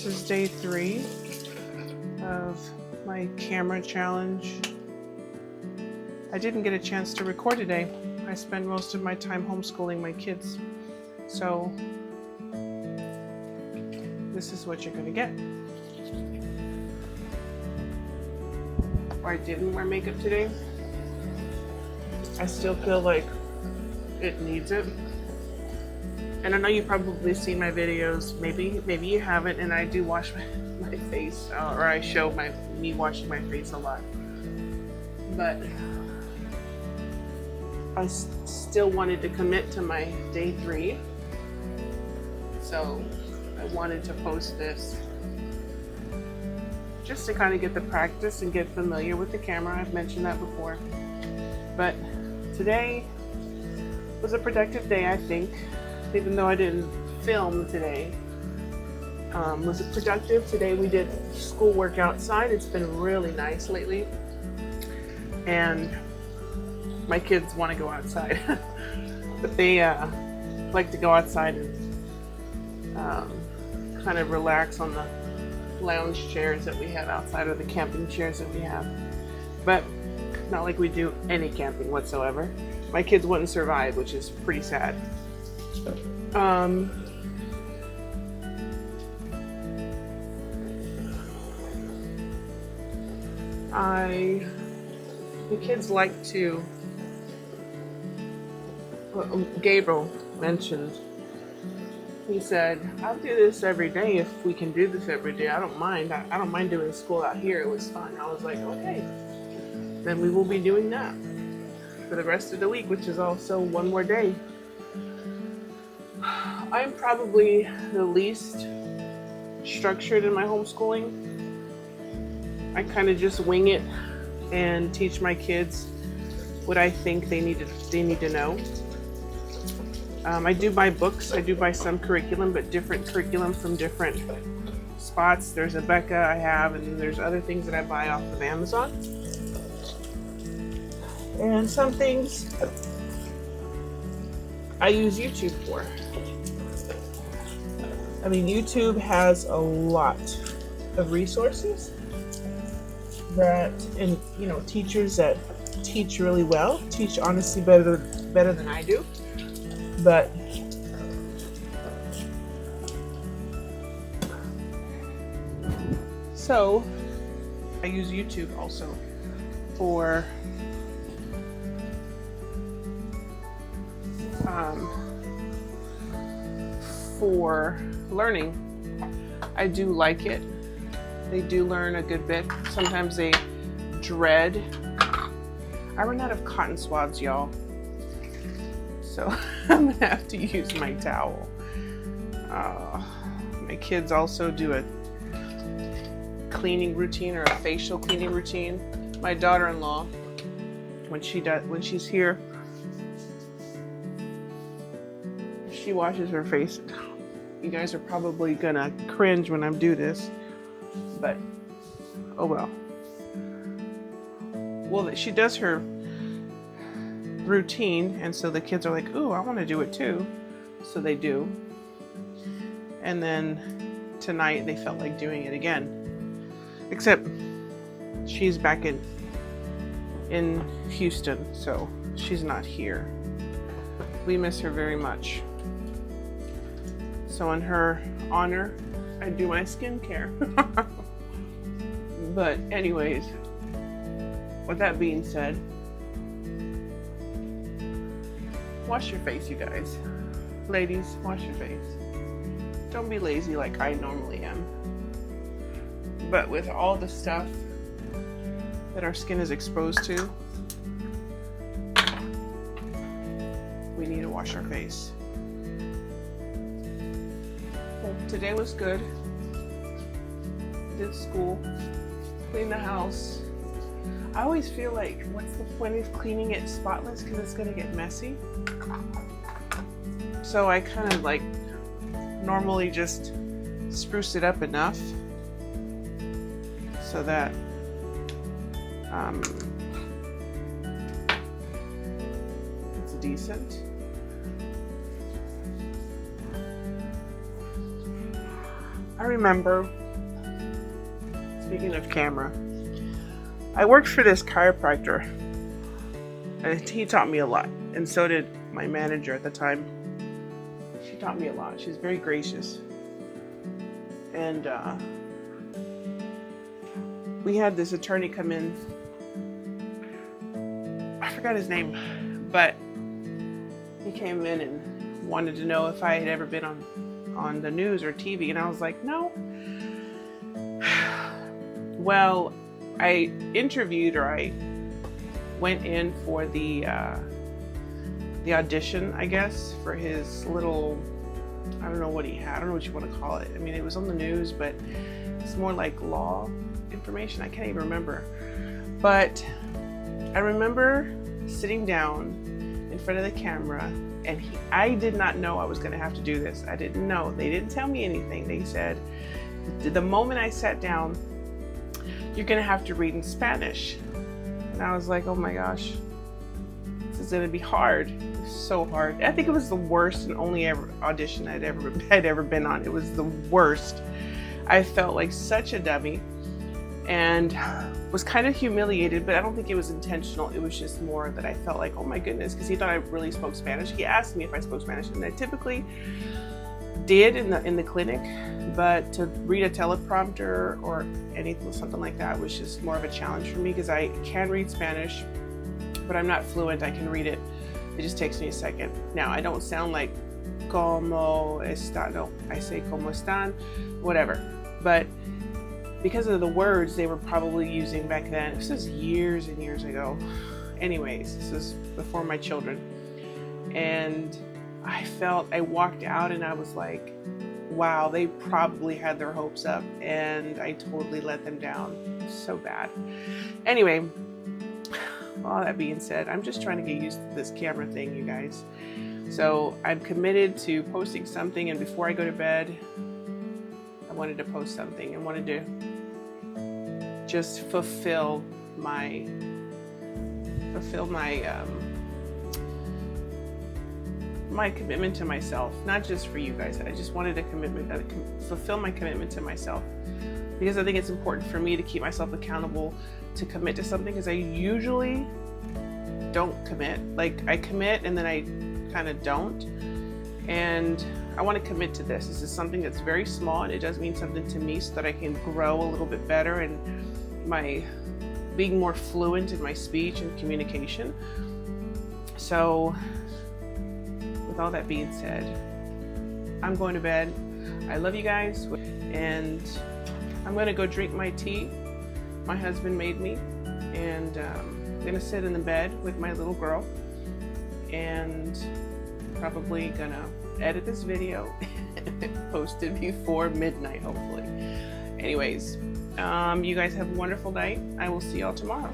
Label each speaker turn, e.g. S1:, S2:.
S1: This is day 3 of my camera challenge. I didn't get a chance to record today. I spend most of my time homeschooling my kids. So this is what you're gonna get. I didn't wear makeup today. I still feel like it needs it. And I know you've probably seen my videos, maybe you haven't, and I do wash my face, or I show me washing my face a lot. But I still wanted to commit to my day 3. So I wanted to post this just to kind of get the practice and get familiar with the camera. I've mentioned that before. But today was a productive day, I think. Even though I didn't film today. Was it productive? Today we did schoolwork outside. It's been really nice lately. And my kids want to go outside. But they like to go outside and kind of relax on the lounge chairs that we have outside, or the camping chairs that we have. But not like we do any camping whatsoever. My kids wouldn't survive, which is pretty sad. The kids like to, Gabriel mentioned, he said, I'll do this every day if we can do this every day. I don't mind. I don't mind doing school out here. It was fun. I was like, okay, then we will be doing that for the rest of the week, which is also one more day. I'm probably the least structured in my homeschooling. I kind of just wing it and teach my kids what I think they need to know. I do buy books. I do buy some curriculum, but different curriculum from different spots. There's a Becca I have, and then there's other things that I buy off of Amazon. And some things I use YouTube for. I mean, YouTube has a lot of resources that, and teachers that teach really well, teach honestly better than I do. But so I use YouTube also for learning. I do like it. They do learn a good bit. Sometimes they dread. I run out of cotton swabs, y'all. So I'm gonna have to use my towel. My kids also do a cleaning routine, or a facial cleaning routine. My daughter-in-law, when she's here, she washes her face. You guys are probably gonna cringe when I do this, but oh well. Well, she does her routine, and so the kids are like, ooh, I want to do it too. So they do. And then tonight they felt like doing it again. Except she's back in Houston, so she's not here. We miss her very much. So in her honor, I do my skincare. But anyways, with that being said, wash your face, you guys. Ladies, wash your face. Don't be lazy like I normally am. But with all the stuff that our skin is exposed to, we need to wash our face. So today was good. Did school, cleaned the house. I always feel like, what's the point of cleaning it spotless, because it's gonna get messy. So I kind of like normally just spruce it up enough so that it's decent. I remember, speaking of camera, I worked for this chiropractor, and he taught me a lot, and so did my manager at the time. She taught me a lot. She's very gracious. And we had this attorney come in. I forgot his name, but he came in and wanted to know if I had ever been on the news or TV, and I was like, no. Well, I interviewed, or I went in for the audition, I guess, for his little, I don't know what he had, I don't know what you want to call it. I mean, it was on the news, but it's more like law information. I can't even remember. But I remember sitting down in front of the camera, and I did not know I was going to have to do this. I didn't know. They didn't tell me anything. They said, the moment I sat down, you're going to have to read in Spanish. And I was like, oh my gosh, this is going to be hard. It was so hard. I think it was the worst and only ever audition I'd ever been on. It was the worst. I felt like such a dummy and was kind of humiliated, but I don't think it was intentional. It was just more that I felt like, oh my goodness, because he thought I really spoke Spanish. He asked me if I spoke Spanish, and I typically did in the clinic, but to read a teleprompter or anything, something like that, was just more of a challenge for me, because I can read Spanish, but I'm not fluent. I can read it. It just takes me a second. Now, I don't sound like como está, no, I say como están, whatever. But because of the words they were probably using back then, this is years and years ago. Anyways, this is before my children. And I walked out and I was like, wow, they probably had their hopes up, and I totally let them down. So bad. Anyway, all that being said, I'm just trying to get used to this camera thing, you guys. So I'm committed to posting something, and before I go to bed, I wanted to post something. I wanted to just fulfill my my commitment to myself, not just for you guys. I just wanted a fulfill my commitment to myself, because I think it's important for me to keep myself accountable to commit to something, because I usually don't commit. Like, I commit and then I kind of don't. And I want to commit to this. This is something that's very small, and it does mean something to me, so that I can grow a little bit better and my being more fluent in my speech and communication. So with all that being said, I'm going to bed. I love you guys, and I'm going to go drink my tea my husband made me, and I'm going to sit in the bed with my little girl, and probably gonna edit this video and post it before midnight, hopefully. Anyways, you guys have a wonderful night. I will see y'all tomorrow.